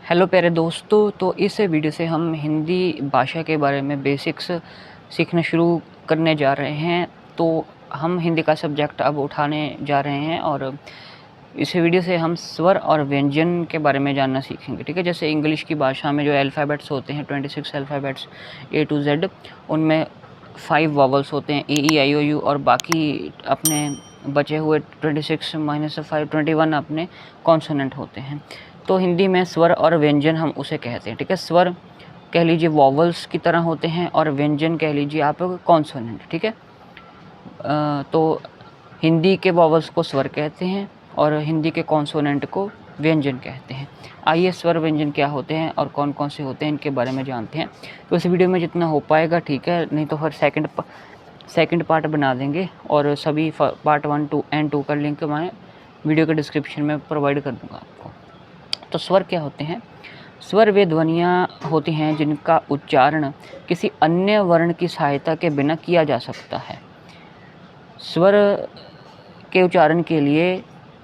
Hello प्यारे दोस्तों, तो इस वीडियो से हम हिंदी भाषा के बारे में बेसिक्स सीखना शुरू करने जा रहे हैं। तो हम हिंदी का सब्जेक्ट अब उठाने जा रहे हैं और इस वीडियो से हम स्वर और व्यंजन के बारे में जानना सीखेंगे। ठीक है, जैसे इंग्लिश की भाषा में जो अल्फ़ाबेट्स होते हैं 26 अल्फ़ाबेट्स A to Z, उनमें 5 वॉवल्स होते हैं A, E, I, O, U, और बाकी अपने बचे हुए 26 माइनस 5 21 अपने कॉन्सोनेंट होते हैं। तो हिंदी में स्वर और व्यंजन हम उसे कहते हैं। ठीक है, स्वर कह लीजिए वॉवल्स की तरह होते हैं और व्यंजन कह लीजिए आप कॉन्सोनेंट। ठीक है, तो हिंदी के वॉवल्स को स्वर कहते हैं और हिंदी के कॉन्सोनेंट को व्यंजन कहते हैं। आइए स्वर व्यंजन क्या होते हैं और कौन कौन से होते हैं इनके बारे में जानते हैं। तो इस वीडियो में जितना हो पाएगा ठीक है, नहीं तो फिर सेकंड पार्ट बना देंगे और सभी पार्ट 1, 2 एंड 2 का लिंक मैं वीडियो के डिस्क्रिप्शन में प्रोवाइड कर दूँगा आपको। तो स्वर क्या होते हैं? स्वर वे ध्वनियाँ होती हैं जिनका उच्चारण किसी अन्य वर्ण की सहायता के बिना किया जा सकता है। स्वर के उच्चारण के लिए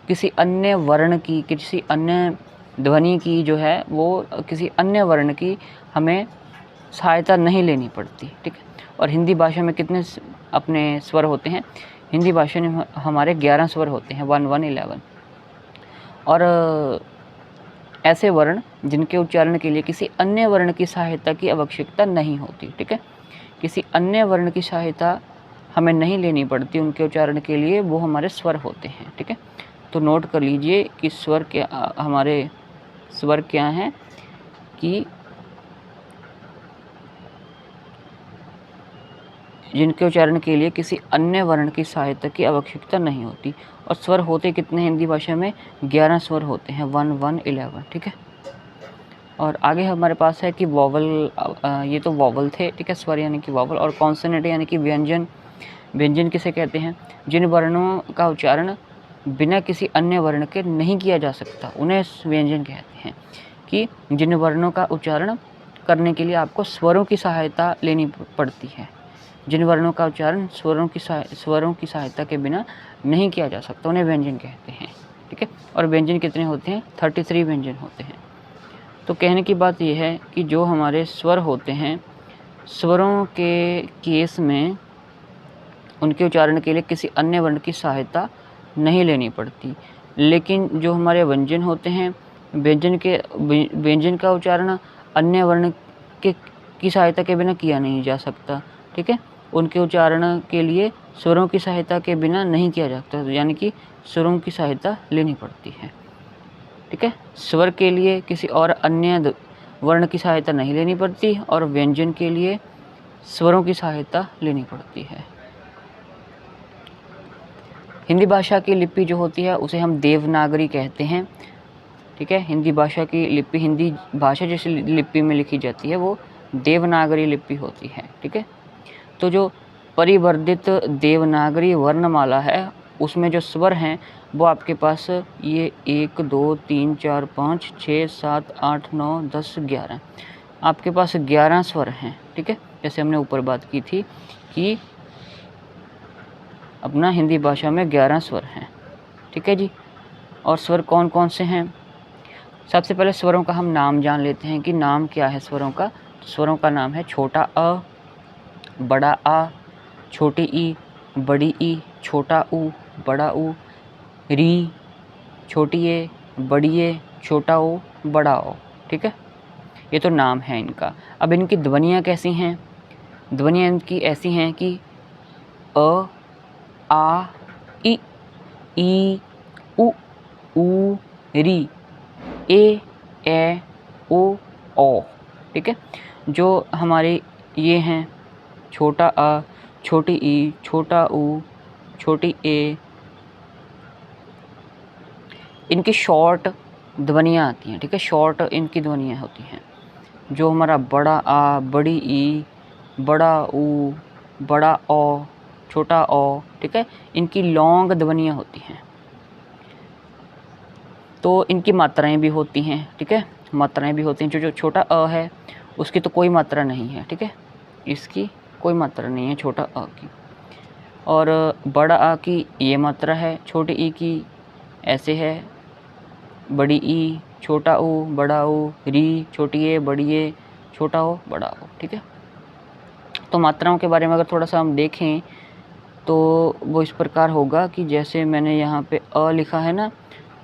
किसी अन्य वर्ण की, किसी अन्य ध्वनि की जो है वो किसी अन्य वर्ण की हमें सहायता नहीं लेनी पड़ती। ठीक है, और हिंदी भाषा में कितने अपने स्वर होते हैं? हिंदी भाषा में हमारे 11 स्वर होते हैं, 1 1 11। और ऐसे वर्ण जिनके उच्चारण के लिए किसी अन्य वर्ण की सहायता की आवश्यकता नहीं होती। ठीक है, किसी अन्य वर्ण की सहायता हमें नहीं लेनी पड़ती उनके उच्चारण के लिए, वो हमारे स्वर होते हैं। ठीक है, तो नोट कर लीजिए कि स्वर क्या, हमारे स्वर क्या हैं कि जिनके उच्चारण के लिए किसी अन्य वर्ण की सहायता की आवश्यकता नहीं होती। और स्वर होते कितने हिंदी भाषा में? 11 स्वर होते हैं, 1 1 11। ठीक है, और आगे हमारे पास है कि वॉवल, ये तो वॉवल थे। ठीक है, स्वर यानी कि वॉवल, और कॉन्सोनेंट यानी कि व्यंजन। व्यंजन किसे कहते हैं? जिन वर्णों का उच्चारण बिना किसी अन्य वर्ण के नहीं किया जा सकता, उन्हें व्यंजन कहते हैं। कि जिन वर्णों का उच्चारण करने के लिए आपको स्वरों की सहायता लेनी पड़ती है, जिन वर्णों का उच्चारण स्वरों की सहायता के बिना नहीं किया जा सकता, उन्हें व्यंजन कहते हैं। ठीक है, और व्यंजन कितने होते हैं? 33 व्यंजन होते हैं। तो कहने की बात यह है कि जो हमारे स्वर होते हैं, स्वरों के केस में उनके उच्चारण के लिए किसी अन्य वर्ण की सहायता नहीं लेनी पड़ती। लेकिन जो हमारे व्यंजन होते हैं, व्यंजन का उच्चारण अन्य वर्ण की सहायता के बिना किया नहीं जा सकता। ठीक है, उनके उच्चारण के लिए स्वरों की सहायता के बिना नहीं किया जा सकता, यानी कि स्वरों की सहायता लेनी पड़ती है। ठीक है, स्वर के लिए किसी और अन्य वर्ण की सहायता नहीं लेनी पड़ती और व्यंजन के लिए स्वरों की सहायता लेनी पड़ती है। हिंदी भाषा की लिपि जो होती है उसे हम देवनागरी कहते हैं। ठीक है, हिंदी भाषा की लिपि, हिंदी भाषा जैसी लिपि में लिखी जाती है वो देवनागरी लिपि होती है। ठीक है, तो जो परिवर्धित देवनागरी वर्णमाला है उसमें जो स्वर हैं वो आपके पास ये 1 2 3 4 5 6 7 8 9 10 11, आपके पास 11 स्वर हैं। ठीक है, जैसे हमने ऊपर बात की थी कि अपना हिंदी भाषा में 11 स्वर हैं। ठीक है जी, और स्वर कौन कौन से हैं? सबसे पहले स्वरों का हम नाम जान लेते हैं कि नाम क्या है स्वरों का। तो स्वरों का नाम है छोटा अ, बड़ा आ, छोटी ई, बड़ी ई, छोटा ऊ, बड़ा ऊ, री, छोटी ए, बड़ी ए, छोटा ओ, बड़ा ओ। ठीक है, ये तो नाम है इनका। अब इनकी ध्वनियाँ कैसी हैं? ध्वनियाँ इनकी ऐसी हैं कि अ, आ, ई, उ, री, ए, ओ। ठीक है, जो हमारे ये हैं छोटा अ, छोटी ई, छोटा ऊ, छोटी ए, इनकी शॉर्ट ध्वनियाँ आती हैं। ठीक है, शॉर्ट इनकी ध्वनियाँ होती हैं। जो हमारा बड़ा आ, बड़ी ई, बड़ा ऊ, बड़ा ओ, छोटा ओ, ठीक है, इनकी लॉन्ग ध्वनियाँ होती हैं। तो इनकी मात्राएं भी होती हैं। ठीक है, मात्राएं भी होती हैं। जो छोटा अ है उसकी तो कोई मात्रा नहीं है। ठीक है, इसकी कोई मात्रा नहीं है छोटा अ की। और बड़ा आ की ये मात्रा है, छोटी ई की ऐसे है, बड़ी ई छोटा ऊ, बड़ा ऊ, री, छोटी ए, बड़ी ए, छोटा ओ, बड़ा ओ। ठीक है, तो मात्राओं के बारे में अगर थोड़ा सा हम देखें तो वो इस प्रकार होगा कि जैसे मैंने यहाँ पे अ लिखा है ना,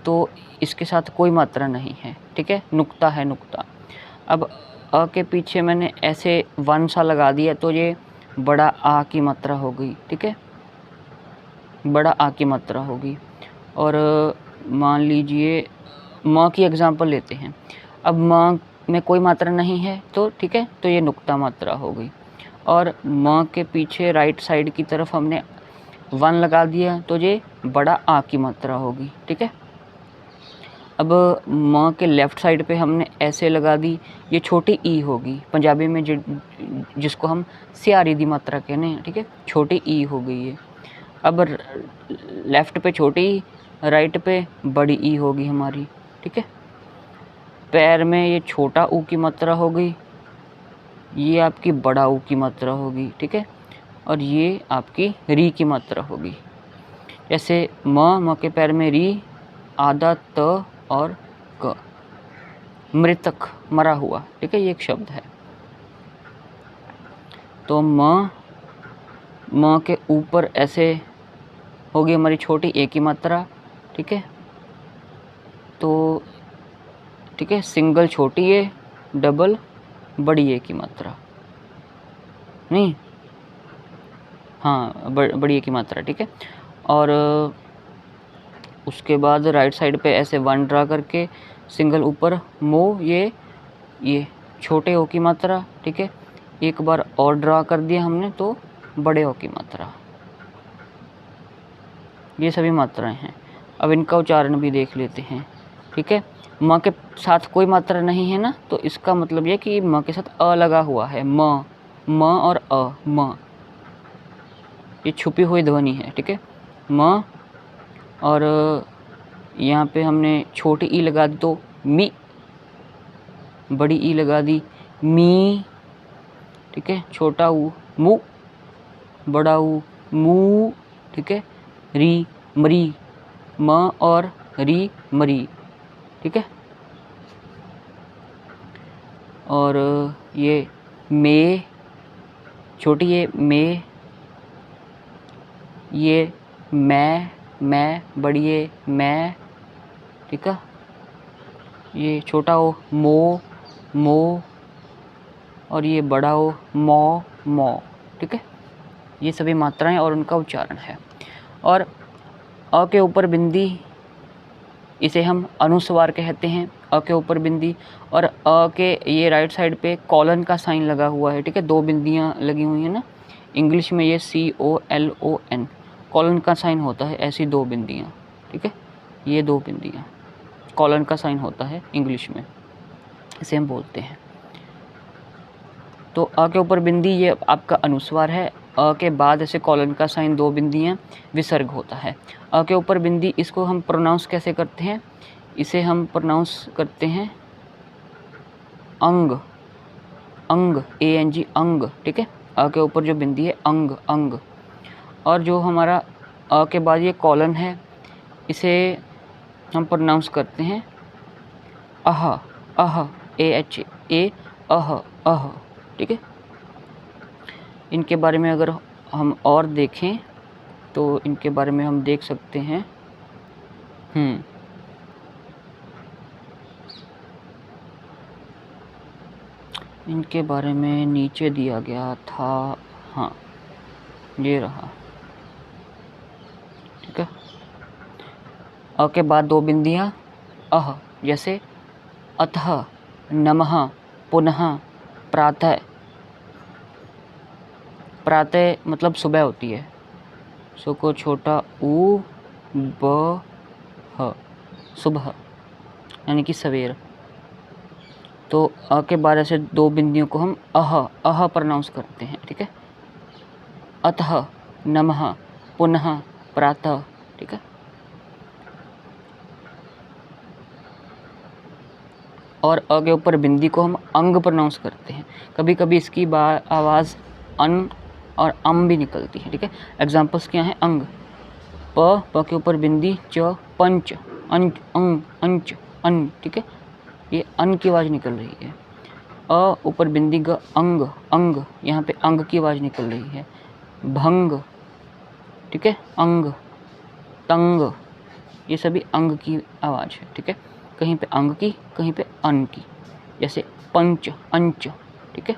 तो इसके साथ कोई मात्रा नहीं है। ठीक है, नुक्ता है, नुक्ता। अब अ के पीछे मैंने ऐसे वन सा लगा दिया तो ये बड़ा आ की मात्रा हो गई। ठीक है, बड़ा आ की मात्रा होगी। और मान लीजिए म की एग्जांपल लेते हैं। अब म में कोई मात्रा नहीं है तो ठीक है, तो ये नुक्ता मात्रा हो गई। और म के पीछे राइट साइड की तरफ हमने वन लगा दिया तो ये बड़ा आ की मात्रा होगी। ठीक है, अब म के लेफ़्ट साइड पे हमने ऐसे लगा दी, ये छोटी ई होगी। पंजाबी में जिसको हम सियारी दी मात्रा कहने हैं। ठीक है, छोटी ई हो गई है। अब लेफ़्ट पे छोटी ई, राइट पे बड़ी ई होगी हमारी। ठीक है, पैर में ये छोटा ऊ की मात्रा हो गई, ये आपकी बड़ा ऊ की मात्रा होगी। ठीक है, और ये आपकी री की मात्रा होगी। जैसे म के पैर में री, आधा त और क, मृतक, मरा हुआ। ठीक है, ये एक शब्द है। तो म के ऊपर ऐसे होगी हमारी छोटी ए की मात्रा। ठीक है, तो ठीक है, सिंगल छोटी ए, डबल बड़ी ए की मात्रा, नहीं हाँ, बड़ी ए की मात्रा। ठीक है, और उसके बाद राइट साइड पे ऐसे वन ड्रा करके सिंगल ऊपर मो, ये छोटे ओ की मात्रा। ठीक है, एक बार और ड्रा कर दिया हमने तो बड़े ओ की मात्रा। ये सभी मात्राएं हैं। अब इनका उच्चारण भी देख लेते हैं। ठीक है, म के साथ कोई मात्रा नहीं है ना, तो इसका मतलब ये कि म के साथ अ लगा हुआ है। म और अ, म, ये छुपी हुई ध्वनि है। ठीक है, म, और यहाँ पे हमने छोटी ई लगा दी तो मी, बड़ी ई लगा दी मी। ठीक है, छोटा ऊ मु, बड़ा ऊ मू। ठीक है, री, मरी, म और री, मरी। ठीक है, और ये मे, छोटी ये मे, ये मैं, बड़ी ये मैं। ठीक है, ये छोटा ओ मो, और ये बड़ा ओ मौ। ठीक है, ये सभी मात्राएं और उनका उच्चारण है। और अ के ऊपर बिंदी, इसे हम अनुस्वार कहते हैं। अ के ऊपर बिंदी, और अ के ये राइट साइड पे कॉलन का साइन लगा हुआ है। ठीक है, दो बिंदियां लगी हुई हैं ना, इंग्लिश में ये COLON, कॉलन का साइन होता है, ऐसी दो बिंदियां। ठीक है, ये दो बिंदियां, कॉलन का साइन होता है इंग्लिश में, इसे हम बोलते हैं। तो अ के ऊपर बिंदी ये आपका अनुस्वार है। अ के बाद ऐसे कॉलन का साइन, दो बिंदियां, विसर्ग होता है। अ के ऊपर बिंदी, इसको हम प्रोनाउंस कैसे करते हैं? इसे हम प्रोनाउंस करते हैं अंग, ANG, अंग। ठीक है, अ के ऊपर जो बिंदी है अंग। और जो हमारा अ के बाद ये कॉलन है, इसे हम प्रोनाउंस करते हैं अह, AH, अह। ठीक है, इनके बारे में अगर हम और देखें तो इनके बारे में हम देख सकते हैं। इनके बारे में नीचे दिया गया था, हाँ ये रहा। ठीक है, अ के बाद दो बिंदियां अह, जैसे अतः, नमः, पुनः, प्रातः। प्रातः मतलब सुबह होती है, सो को छोटा ऊ ब ह, सुबह यानी कि सवेर। तो अ के बाद ऐसे दो बिंदियों को हम अह प्रोनाउंस करते हैं। ठीक है, अतः, नमः, पुनः, प्रातः। ठीक है, और अ के ऊपर बिंदी को हम अंग प्रोनाउंस करते हैं। कभी कभी इसकी आवाज़ अन और अम भी निकलती है। ठीक है, एग्जाम्पल्स क्या हैं? अंग, प के ऊपर बिंदी च, पंच, अंच, अंग, अंच, अन। ठीक है, ये अन की आवाज़ निकल रही है। अ ऊपर बिंदी ग, अंग अंग, यहाँ पे अंग की आवाज़ निकल रही है। भंग, ठीक है, अंग, तंग, ये सभी अंग की आवाज़ है, ठीक है। कहीं पे अंग की, कहीं पे अन की। जैसे पंच, अंच, ठीक है,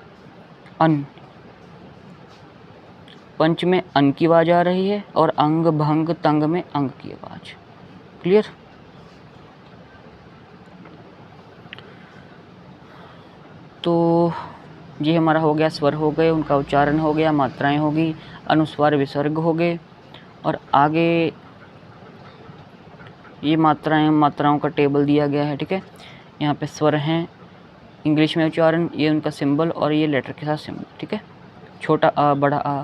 अन, पंच में अन की आवाज़ आ रही है और अंग भंग तंग में अंग की आवाज़। क्लियर? तो ये हमारा हो गया, स्वर हो गए, उनका उच्चारण हो गया, मात्राएं होगी, अनुस्वार विसर्ग हो गए। और आगे ये मात्राओं का टेबल दिया गया है, ठीक है। यहाँ पे स्वर हैं, इंग्लिश में उच्चारण, ये उनका सिंबल और ये लेटर के साथ सिंबल, ठीक है। छोटा आ, बड़ा आ,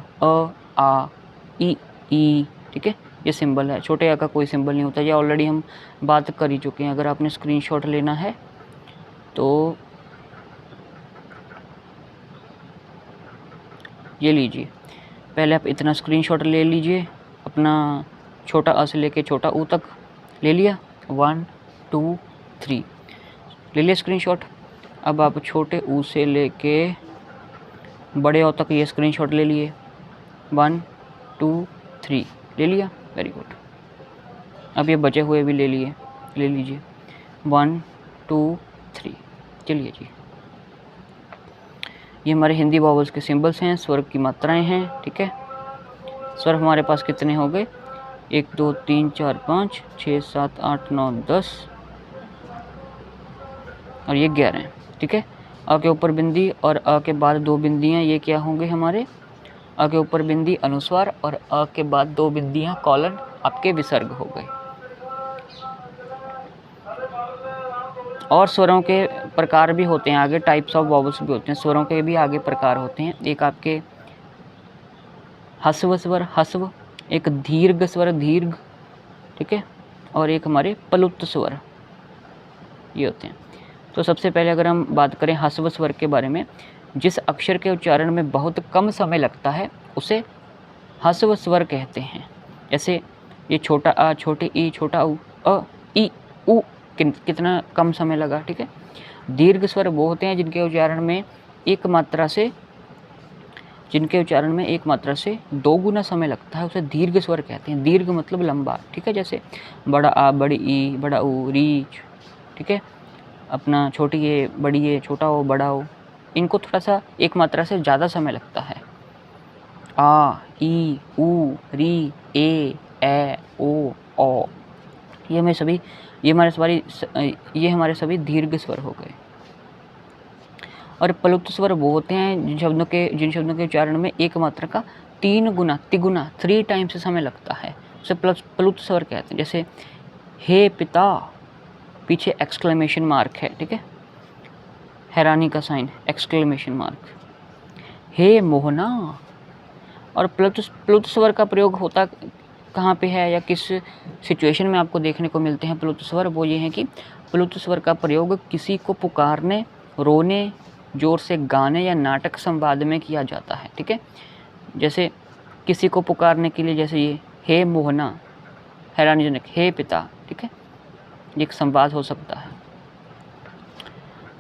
ई, ठीक है, ये सिंबल है। छोटे आ का कोई सिंबल नहीं होता, ये ऑलरेडी हम बात कर ही चुके हैं। अगर आपने स्क्रीनशॉट लेना है तो ये लीजिए, पहले आप इतना स्क्रीनशॉट ले लीजिए, अपना छोटा आ से लेके छोटा ऊ तक ले लिया, 1 2 3 ले लिया स्क्रीनशॉट। अब आप छोटे ऊ से लेके बड़े ओ तक ये स्क्रीनशॉट ले लिए, 1 2 3 ले लिया, वेरी गुड। अब ये बचे हुए भी ले लीजिए, 1 2 3, चलिए जी। ये हमारे हिंदी वॉवल्स के सिंबल्स हैं, स्वर की मात्राएं हैं, ठीक है। स्वर हमारे पास कितने हो गए? 1 2 3 4 5 6 7 8 9 10 और ये 11 हैं, ठीक है। अ के ऊपर बिंदी और अ के बाद 2 बिंदियाँ, ये क्या होंगे हमारे? अ के ऊपर बिंदी अनुस्वार और अ के बाद 2 बिंदियाँ कॉलन आपके विसर्ग हो गए। और स्वरों के प्रकार भी होते हैं आगे, टाइप्स ऑफ वॉवल्स भी होते हैं, स्वरों के भी आगे प्रकार होते हैं। एक आपके हस्व स्वर हस्व, एक दीर्घ स्वर दीर्घ, ठीक है, और एक हमारे प्लुत स्वर, ये होते हैं। तो सबसे पहले अगर हम बात करें हस्व स्वर के बारे में, जिस अक्षर के उच्चारण में बहुत कम समय लगता है उसे हस्व स्वर कहते हैं। जैसे ये छोटा आ, छोटे ई, छोटा ऊ, अ ई उ, कितना कम समय लगा, ठीक है। दीर्घ स्वर वो होते हैं जिनके उच्चारण में एक मात्रा से 2 गुना समय लगता है, उसे दीर्घ स्वर कहते हैं। दीर्घ मतलब लंबा, ठीक है। जैसे बड़ा आ, बड़ी ई, बड़ा ऊ, रीच, ठीक है, अपना छोटी ए, बड़ी ए, छोटा ओ, बड़ा ओ, इनको थोड़ा सा एक मात्रा से ज़्यादा समय लगता है। आ, ई, ऊ, री, ए, ओ, ये हमारे सभी दीर्घ स्वर हो गए। और प्लुत स्वर वो होते हैं जिन शब्दों के उच्चारण में एक मात्रा का 3 गुना, तिगुना, 3 टाइम्स समय लगता है, उसे प्लुत स्वर कहते हैं। जैसे हे पिता, पीछे एक्सक्लेमेशन मार्क है, ठीक है, हैरानी का साइन, एक्सक्लेमेशन मार्क। हे मोहना। और प्लुत स्वर का प्रयोग होता कहाँ पे है या किस सिचुएशन में आपको देखने को मिलते हैं प्लुत स्वर? वो ये है कि प्लुत स्वर का प्रयोग किसी को पुकारने, रोने, जोर से गाने या नाटक संवाद में किया जाता है, ठीक है। जैसे किसी को पुकारने के लिए, जैसे ये हे मोहना, हैरानीजनक, हे पिता, ठीक है, ये एक संवाद हो सकता है।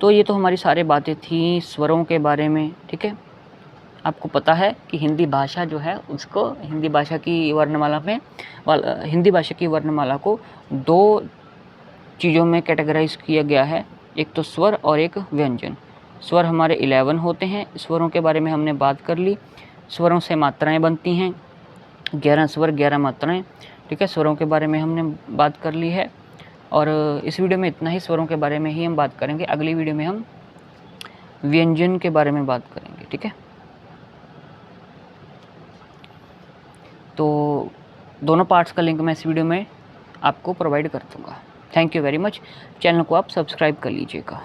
तो ये तो हमारी सारी बातें थी स्वरों के बारे में, ठीक है। आपको पता है कि हिंदी भाषा जो है उसको हिंदी भाषा की वर्णमाला को 2 चीज़ों में कैटेगराइज किया गया है, एक तो स्वर और एक व्यंजन। स्वर हमारे 11 होते हैं, स्वरों के बारे में हमने बात कर ली। स्वरों से मात्राएं बनती हैं, 11 स्वर 11 मात्राएं, ठीक है। स्वरों के बारे में हमने बात कर ली है और इस वीडियो में इतना ही, स्वरों के बारे में ही हम बात करेंगे। अगली वीडियो में हम व्यंजन के बारे में बात करेंगे, ठीक है। तो दोनों पार्ट्स का लिंक मैं इस वीडियो में आपको प्रोवाइड कर दूँगा। Thank you very much. Channel को आप सब्सक्राइब कर लीजिएगा।